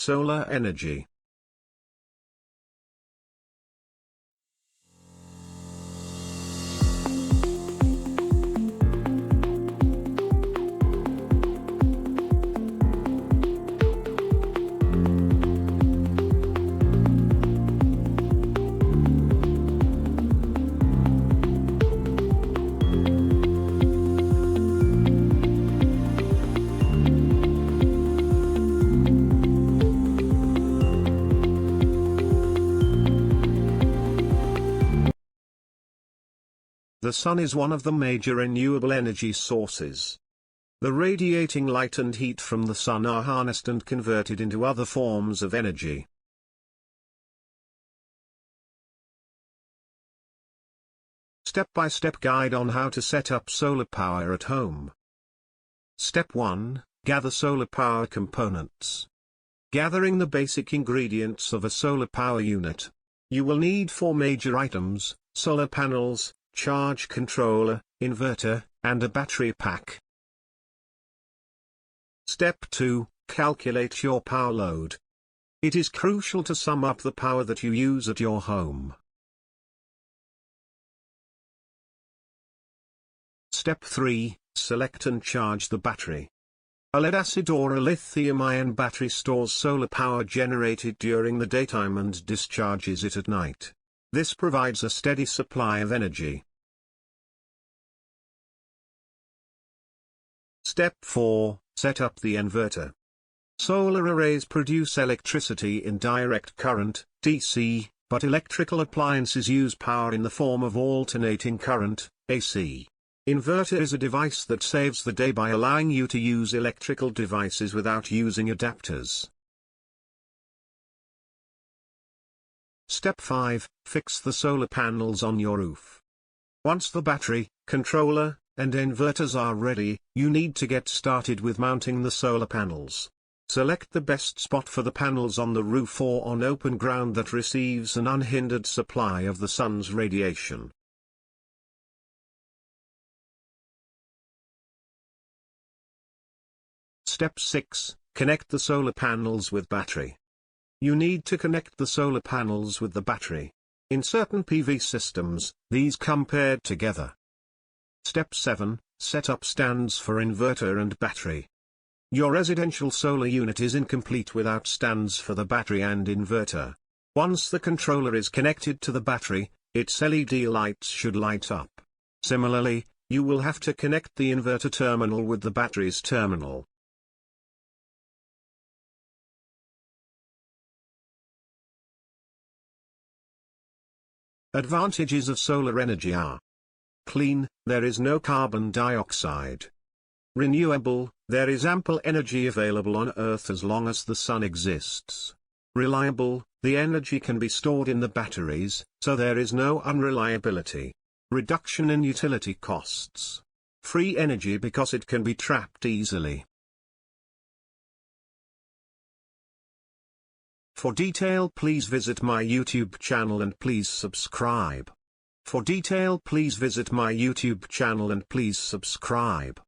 Solar energy. The sun is one of the major renewable energy sources. The radiating light and heat from the sun are harnessed and converted into other forms of energy. Step-by-step guide on how to set up solar power at home. Step 1. Gather solar power components. Gathering the basic ingredients of a solar power unit. You will need 4 major items: solar panels, charge controller, inverter, and a battery pack. Step 2. Calculate your power load. It is crucial to sum up the power that you use at your home. Step 3. Select and charge the battery. A lead-acid or a lithium-ion battery stores solar power generated during the daytime and discharges it at night. This provides a steady supply of energy. Step 4. Set up the inverter. Solar arrays produce electricity in direct current, DC, but electrical appliances use power in the form of alternating current, AC. Inverter is a device that saves the day by allowing you to use electrical devices without using adapters. Step 5. Fix the solar panels on your roof. Once the battery, controller, and inverters are ready, you need to get started with mounting the solar panels. Select the best spot for the panels on the roof or on open ground that receives an unhindered supply of the sun's radiation. Step 6. Connect the solar panels with battery. You need to connect the solar panels with the battery. In certain PV systems, these come paired together. Step 7. Set up stands for inverter and battery. Your residential solar unit is incomplete without stands for the battery and inverter. Once the controller is connected to the battery, its LED lights should light up. Similarly, you will have to connect the inverter terminal with the battery's terminal. Advantages of solar energy are: clean, there is no carbon dioxide. Renewable, there is ample energy available on Earth as long as the sun exists. Reliable, the energy can be stored in the batteries, so there is no unreliability. Reduction in utility costs. Free energy because it can be trapped easily. For detail, please visit my YouTube channel and please subscribe. For detail, please visit my YouTube channel and please subscribe.